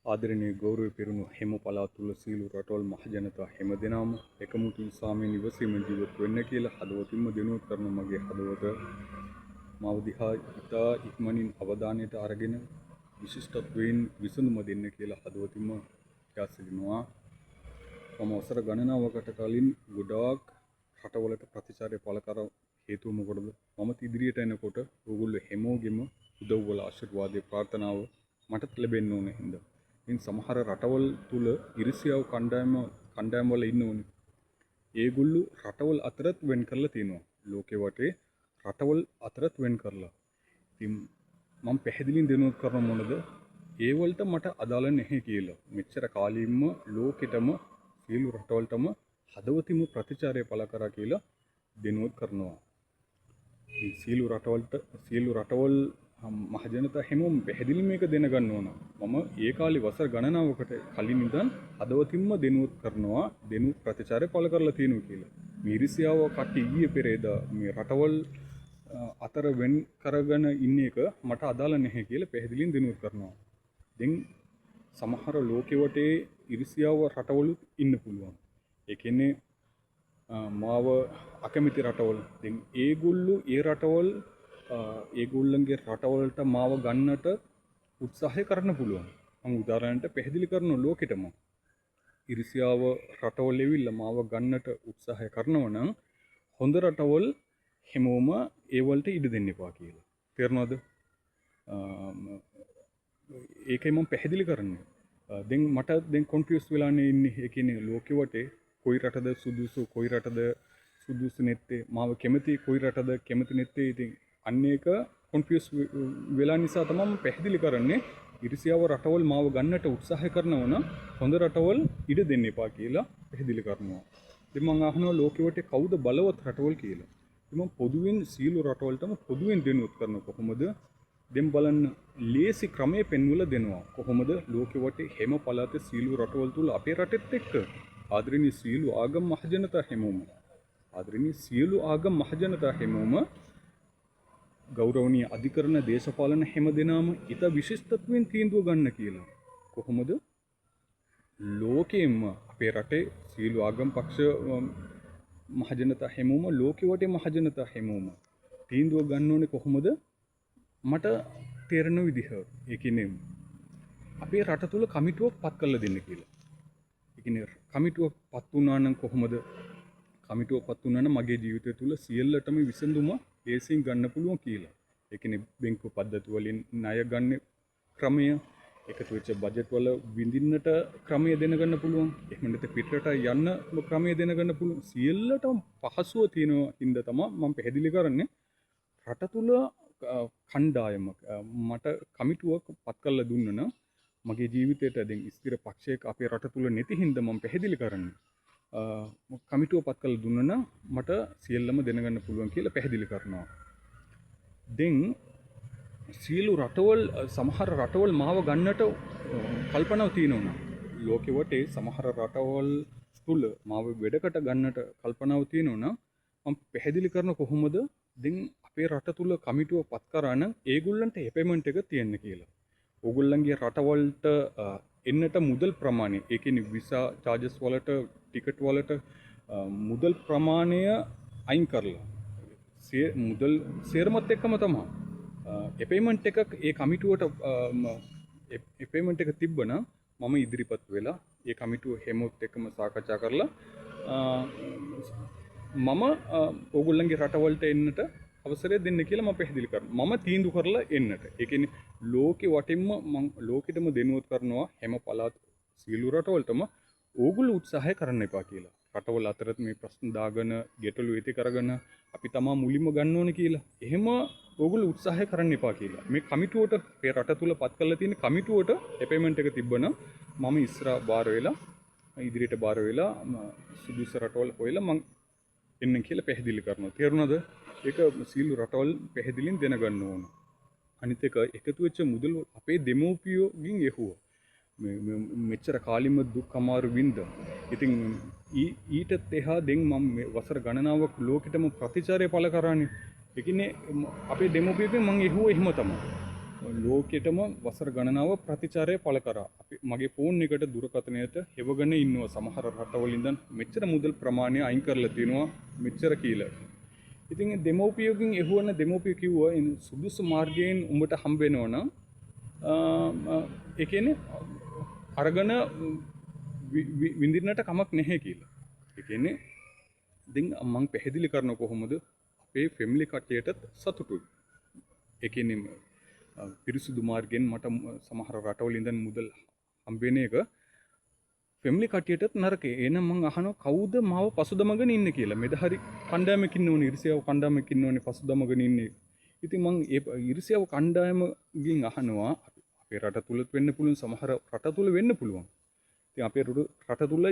ආදරණීය ගෞරව පිරුණු හිම පළාත් තුල සීළු රටවල් මහජනතා හැමදෙනාම එකමුතු සාමය නිවසේම ජීවත් වෙන්න කියලා හදවතින්ම දිනුවත් කරන මගේ හදවත මාව දිහා ඉතා ඉක්මනින් අවධානයට අරගෙන විශිෂ්ටත්වයෙන් විසඳුම දෙන්න කියලා හදවතින්ම යාසිනවා. මම වසර ගණනාවකට කලින් ගොඩාක් රටවලට ප්‍රතිචාරය පළ කර හේතුව මොකටද? මම ඉදිරියට එනකොට ඕගොල්ලෝ හැමෝගෙම උදව් වල ආශිර්වාදයේ ප්‍රාර්ථනාව මට ලැබෙන්න ඕනේ හින්දා. ඉතින් සමහර රටවල් තුල ඉරිසියාව කණ්ඩායම් වල ඉන්නෝනේ. ඒගොල්ලෝ රටවල් අතරත් වෙන් කරලා තියෙනවා. ලෝකේ වටේ රටවල් අතරත් වෙන් කරලා. ඉතින් මම පැහැදිලින් දෙනුවත් කරන මොනද? ඒ වලට මට අදාළ නැහැ කියලා. මෙච්චර කාලෙින්ම ලෝකෙටම සියලු රටවල්ටම හදවතින්ම ප්‍රතිචාරය පළ කරා කියලා දෙනුවත් කරනවා. මේ සියලු රටවල් මහජනතා හැමෝම පැහැදිලි මේක දැනගන්න ඕන. මම ඒ කාලේ වසර ගණනාවකට කලින් ඉඳන් හදවතින්ම දෙනුවත් කරනවා දෙනු ප්‍රතිචාරය පළ කරලා තියෙනවා කියලා. මේ ඉරිසියාව කට්ටිය ඊයේ පෙරේදා මේ රටවල් අතර වෙන් කරගෙන ඉන්න එක මට අදාළ නැහැ කියලා පැහැදිලින් දෙනුවත් කරනවා. දැන් සමහර ලෝකෙ වටේ ඉරිසියාව රටවලුත් ඉන්න පුළුවන්. ඒ කියන්නේ මාව අකමැති රටවල්. දැන් ඒගොල්ලෝ ඒ රටවල් ඒගොල්ලන්ගේ රටවලට මාව ගන්නට උත්සාහය කරන්න පුළුවන්. මම උදාහරණයක් පැහැදිලි කරන ලෝකෙටම ඉරිසියාව රටවල් එවිල්ලා මාව ගන්නට උත්සාහය කරනවා නම් හොඳ රටවල් හැමෝම ඒ වලට ඉඩ දෙන්න එපා කියලා. තේරෙනවද? ඒකයි මම පැහැදිලි කරන්නේ. දැන් මට දැන් කොන්ෆියුස් වෙලානේ ඉන්නේ. ඒ කියන්නේ ලෝකෙ වටේ කොයි රටද සුදුසු කොයි රටද සුදුසු නැත්තේ මාව කැමති කොයි රටද කැමති නැත්තේ. ඉතින් අන්න ඒක කොන්ෆියුස් වෙලා නිසා තමයි මම පැහැදිලි කරන්නේ ඉරිසියාව රටවල් මාව ගන්නට උත්සාහ කරනවා නම් හොඳ රටවල් ඉඩ දෙන්න එපා කියලා පැහැදිලි කරනවා. ඉතින් මම අහනවා ලෝකෙ වටේ කවුද බලවත් රටවල් කියලා. ඉතින් මම පොදුවෙන් සීළු රටවල්ටම පොදුවෙන් දෙනුවත් කරන කොහොමද? දැන් බලන්න ලේසි ක්‍රමයේ පෙන්වලා දෙනවා. කොහොමද ලෝකෙ වටේ හැම පළාතේ සීළු රටවල් තුල අපේ රටෙත් එක්ක ආදරණීය සියලු ආගම් මහජනතා හැමෝම ගෞරවනීය අධිකරණ දේශපාලන හැමදෙනාම ඉතා විශිෂ්ටත්වයෙන් තීන්දුව ගන්න කියලා. කොහොමද? ලෝකෙම අපේ රටේ සියලු ආගම් පක්ෂ මහජනතා හැමෝම ලෝකෙ වටේ මහජනතා හැමෝම තීන්දුව ගන්න ඕනේ කොහොමද? මට තේරෙන විදිහ. ඒ කියන්නේ අපේ රට තුල කමිටුවක් පත් කරලා දෙන්න කියලා. ඒ කියන්නේ කමිටුවක් පත් වුණා නම් කොහොමද? කමිටුවක් පත් වුණා නම් මගේ ජීවිතය තුල සියල්ලටම විසඳුම ලේසියෙන් ගන්න පුළුවන් කියලා. ඒ කියන්නේ බැංකු පද්ධති වලින් ණය ගන්න ක්‍රමය, එකතු වෙච්ච බජට් වල විඳින්නට ක්‍රමය දෙන ගන්න පුළුවන්. එහෙම නැත්නම් පිටරට යන්න ක්‍රමය දෙන ගන්න පුළුවන්. සියල්ලටම පහසුව තියෙනවා හින්දා තමයි මම පැහැදිලි කරන්නේ රට තුල කණ්ඩායමක් මට කමිටුවක් පත් කරලා දුන්නා නම් මගේ ජීවිතයට දැන් ස්ථිර පක්ෂයක අපේ රට තුල නැති හින්දා මම පැහැදිලි කරන්නේ කමිටුව පත් කරලා දුන්නා නම් මට සියල්ලම දැනගන්න පුළුවන් කියලා පැහැදිලි කරනවා. දැන් සියලු රටවල් සමහර රටවල් මාව ගන්නට කල්පනාව තියෙනවා. ලෝකෙ වටේ සමහර රටවල් තුල මාව වැඩකට ගන්නට කල්පනාව තියෙනවා. මම පැහැදිලි කරන කොහොමද? දැන් අපේ රට තුල කමිටුව පත් කරා නම් ඒගොල්ලන්ට පේමන්ට් එක තියෙන්න කියලා. ඕගොල්ලන්ගේ රටවලට එන්නට මුදල් ප්‍රමාණය, ඒ කියන්නේ විසා චාර්ජස් වලට ටිකට් වලට මුදල් ප්‍රමාණය අයින් කරලා මුදල් සේරමත් එක්කම තමයි පේමන්ට් එකක් ඒ කමිටුවට පේමන්ට් එක තිබ්බනම් මම ඉදිරිපත් වෙලා ඒ කමිටුව හැමෝත් එක්කම සාකච්ඡා කරලා මම ඕගොල්ලන්ගේ රටවලට එන්නට අවසරය දෙන්න කියලා මම පැහැදිලි කරනවා. මම තීන්දුව කරලා එන්නට. ඒ කියන්නේ ලෝකෙ වටින්ම මම ලෝකෙටම දෙනුවත් කරනවා හැම පළාත් සියලු රටවලටම ඕගොල්ලෝ උත්සාහය කරන්න එපා කියලා. රටවල් අතරත් මේ ප්‍රශ්න දාගෙන ගැටලු ඇති කරගෙන අපි තමා මුලින්ම ගන්න ඕනේ කියලා. එහෙම ඕගොල්ලෝ උත්සාහය කරන්න එපා කියලා. මේ කමිටුවට මේ රට තුල පත් කරලා තියෙන කමිටුවට පේමන්ට් එක තිබ්බනම් මම ඉස්සරහ බාර වෙලා ඉදිරියට බාර වෙලා සුදුසු රටවල් හොයලා මම එන්න කියලා පැහැදිලි කරනවා. තේරුණාද? ඒක සීළු රටවල් පැහැදිලින් දැනගන්න ඕන. අනිත් එක එකතු වෙච්ච මුදල් අපේ දෙමෝපියෝගෙන් එහුවා. මෙච්චර කාලිම දුක් අමාරු වින්ද. ඉතින් ඊටත් එහා දැන් මම වසර ගණනාවක් ලෝකෙටම ප්‍රතිචාරය පළ කරානේ. ඒ කියන්නේ අපේ දෙමෝපියෝගෙන් මම එහුවා එහෙම තමයි. ලෝකෙටම වසර ගණනාව ප්‍රතිචාරය පළ කරා. අපි මගේ ෆෝන් එකට දුරකථනයට හෙවගෙන ඉන්නවා සමහර රටවල ඉඳන් මෙච්චර මුදල් ප්‍රමාණය අයින් කරලා තියෙනවා මෙච්චර කියලා. ඉතින් දෙමෝපියෝගෙන් එහුවන දෙමෝපිය කිව්වා සුදුසු මාර්ගයෙන් උඹට හම්බ වෙනවනම් ඒ කියන්නේ අරගෙන විඳින්නට කමක් නැහැ කියලා. ඒ කියන්නේ ඉතින් මම පැහැදිලි කරන කොහොමද අපේ ෆැමිලි කට්ටියටත් සතුටුයි. ඒ කියන්නේ පිරිසුදු මාර්ගෙන් මට සමහර රටවල ඉඳන් මුදල් හම්බ වෙන එක ෆැමිලි කට්ටියටත් නරකේ. එහෙනම් මම අහනවා කවුද මාව පසුදමගෙන ඉන්නේ කියලා. මෙද හරි කණ්ඩායමක් ඉන්නෝනේ ඉරිසියාව කණ්ඩායමක් ඉන්නෝනේ පසුදමගෙන ඉන්නේ. ඉතින් මම ඒ ඉරිසියාව කණ්ඩායමකින් අහනවා අපේ රට තුලත් වෙන්න පුළුවන් සමහර රට තුල වෙන්න පුළුවන්. ඉතින් අපේ රට තුල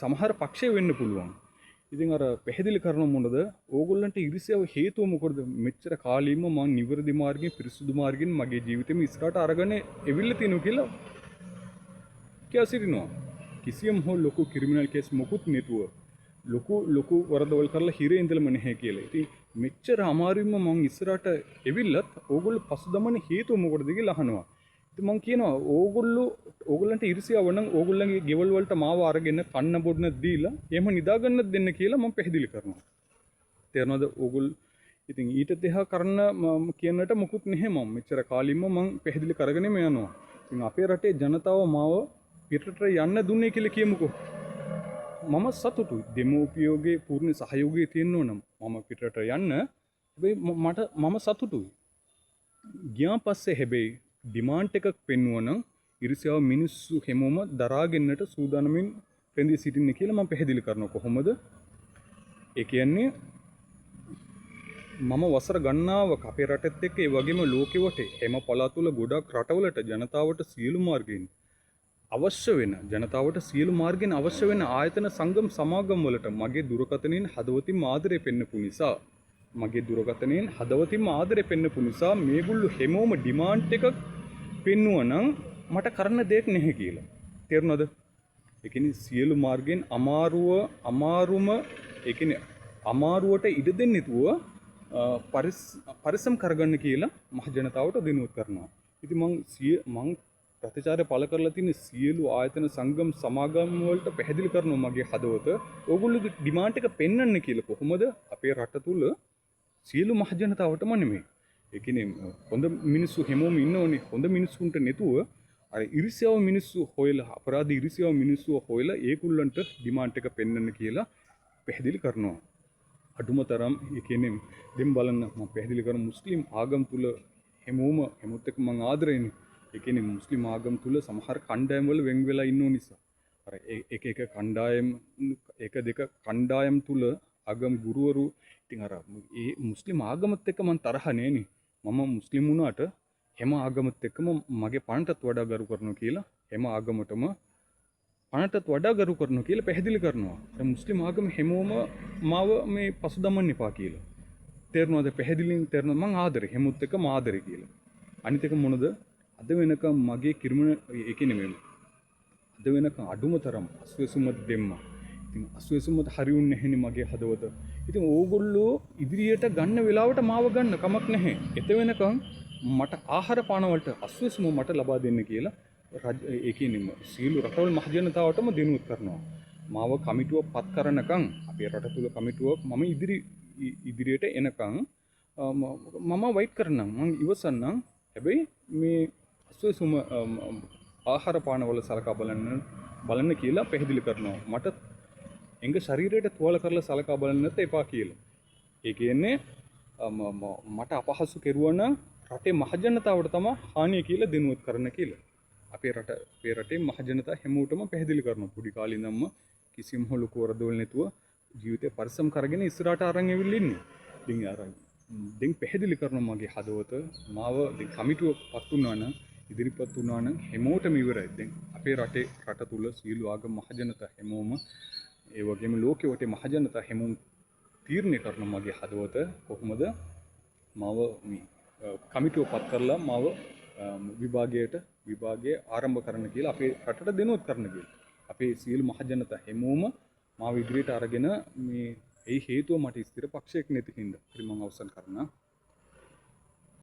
සමහර පක්ෂය වෙන්න පුළුවන්. ඉතින් අර පැහැදිලි කරන මොනද ඕගොල්ලන්ට ඉරිසියාව හේතුව මොකද මෙච්චර කාලෙම මම නිවැරදි මාර්ගයෙන් පිරිසුදු මාර්ගයෙන් මගේ ජීවිතෙම ඉස්සරහට අරගෙන එවිල්ල තිනු කියලා කියා සිටිනවා. කිසියම් හෝ ලොකු ක්‍රිමිනල් කේස් මොකුත් නැතුව ලොකු වරදවල් කරලා හිරේ ඉඳලම නැහැ කියලා. ඉතින් මෙච්චර අමාරුවෙන්ම මම ඉස්සරහට එවිල්ලත් ඕගොල්ලෝ පසුදමන හේතුව මොකටද කියලා අහනවා. ඉතින් මම කියනවා ඕගොල්ලන්ට ඉරිසියාව නම් ඕගොල්ලන්ගේ ගෙවල් වලට මාව අරගෙන කන්න බොන්න දීලා එහෙම නිදාගන්නත් දෙන්න කියලා මම පැහැදිලි කරනවා. තේරෙනවද ඕගොල්ලෝ ඉතින් ඊට දෙහා කරන්න කියන්නට මොකුත් නැහැ මම මෙච්චර කාලෙම මම පැහැදිලි කරගෙනම යනවා. ඉතින් අපේ රටේ ජනතාව මාව පිටරට යන්න දුන්නේ කියලා කියමුකෝ. මම සතුටුයි. දෙමෝපියෝගේ පූර්ණ සහයෝගය තියෙන්න ඕන මම පිටරට යන්න. හැබැයි මම සතුටුයි. ගියා පස්සේ හැබැයි ඩිමාන්ඩ් එකක් පෙන්වුවනම් ඉරිසියාව මිනිස්සු හැමෝම දරාගෙන්නට සූදානමින් රැඳී සිටින්නේ කියලා මම පැහැදිලි කරනවා. කොහොමද? ඒ කියන්නේ මම වසර ගණනාවක් අපේ රටෙත් එක්ක ඒ වගේම ලෝකෙවට හැම පළාතුල ගොඩක් රටවලට ජනතාවට සියලු මාර්ගයෙන් අවශ්‍ය වෙන ජනතාවට සියලු මාර්ගෙන් අවශ්‍ය වෙන ආයතන සංගම් සමාගම් වලට මගේ දුරකථනයෙන් හදවතින්ම ආදරය පෙන්නපු නිසා මේගොල්ලෝ හැමෝම ඩිමාන්ඩ් එකක් පෙන්නුවනම් මට කරන්න දෙයක් නැහැ කියලා. තේරුණාද? ඒ කියන්නේ සියලු මාර්ගෙන් අමාරුවට ඉඩ දෙන්නේ නැතුව පරිස්සම් කරගන්න කියලා මහ ජනතාවට දිනුවත් කරනවා. ඉතින් මං ප්‍රතිචාරය පළ කරලා තියෙන සියලු ආයතන සංගම් සමාගම් වලට පැහැදිලි කරනවා මගේ හදවත. ඕගොල්ලෝගේ ඩිමාන්ඩ් එක පෙන්වන්න කියලා. කොහොමද? අපේ රට තුල සියලු මහ ජනතාවටම නෙමෙයි. ඒ කියන්නේ හොඳ මිනිස්සු හැමෝම ඉන්නෝනේ. හොඳ මිනිස්සුන්ට නැතුව අර ඉරිසියාව මිනිස්සු හොයලා අපරාධ ඉරිසියාව මිනිස්සු හොයලා ඒගොල්ලන්ට ඩිමාන්ඩ් එක පෙන්වන්න කියලා පැහැදිලි කරනවා. අඩුම තරම් ඒ කියන්නේ දෙම් බලන්න මම පැහැදිලි කරන මුස්ලිම් ආගම් තුල හැමෝත් එක්ක මම ආදරෙන්නේ. ඒ කියන්නේ මුස්ලිම් ආගම් තුල සමහර කණ්ඩායම් වල වෙන් වෙලා ඉන්නෝ නිසා අර එක කණ්ඩායම් එක දෙක කණ්ඩායම් තුල ආගම් ගුරුවරු ඉතින් අර ඒ මුස්ලිම් ආගමත් එක්ක මම තරහ නෑනේ. මම මුස්ලිම් වුණාට හැම ආගමත් එක්කම මගේ පණටත් වඩා ගරු කරනවා කියලා හැම ආගමටම පණටත් වඩා ගරු කරනවා කියලා පැහැදිලි කරනවා. අර මුස්ලිම් ආගම හැමෝම මාව මේ පසුදමන්න එපා කියලා. තේරුණාද? පැහැදිලියෙන් තේරුණා මං ආදරේ හැමොත් එක්කම ආදරේ කියලා. අනිත් එක මොනද? අද වෙනකම් මගේ ක්‍රිමිනල් ඒ කියන්නේ මේ අද වෙනකම් අඩුම තරම් අස්වැසුමත් දෙම්මා. ඉතින් අස්වැසුමත් හරියුන්නේ නැහෙනේ මගේ හදවත. ඉතින් ඕගොල්ලෝ ඉදිරියට ගන්න වෙලාවට මාව ගන්න කමක් නැහැ. එත වෙනකම් මට ආහාර පාන වලට අස්වැසුම මට ලබා දෙන්න කියලා ඒ කියන්නේ සීළු රටවල් මහ ජනතාවටම දිනුවත් කරනවා. මාව කමිටුව පත් කරනකම් අපේ රට තුල කමිටුවක් මම ඉදිරියට එනකම් මම වයිට් කරනම් මම ඉවසන්නම්. හැබැයි මේ අස්වැසුම ආහාර පාන වල සලකා බලන්න කියලා පැහැදිලි කරනවා. මට එංග ශරීරයට තුවාල කරලා සලකා බලන්නත් එපා කියලා. ඒ කියන්නේ මට අපහසු කෙරුවා නම් රටේ මහ ජනතාවට තමයි හානිය කියලා දිනුවත් කරන්න කියලා. අපේ රටේ මහ ජනතාව හැමෝටම පැහැදිලි කරනවා. පොඩි කාලේ ඉඳන්ම කිසිම ලොකු වරදවල් නැතුව ජීවිතේ පරිස්සම් කරගෙන ඉස්සරහට අරන් ඇවිල්ලා ඉන්නේ. ඉතින් පැහැදිලි කරනවා මගේ හදවත මාව කමිටුවපත් වුණා නම් ඉදිරිපත් වුණා නම් හැමෝටම ඉවරයි. දැන් අපේ රට තුල සීළු ආගම් මහ ජනතාව හැමෝම ඒ වගේම ලෝකෙ වටේ මහ ජනතාව හැමෝම තීරණය කරන මගේ හදවත කොහොමද මාව මේ කමිටුවපත් කරලා මාව විභාගය ආරම්භ කරන්න කියලා අපේ රටට දෙනුවත් කරන්න කියලා. අපේ සියලු මහ ජනතාව හැමෝම මාව ඉදිරියට අරගෙන මේ ඒ හේතුව මට ස්ථිර පක්ෂයක් නැති හින්දා මම අවසන් කරනවා.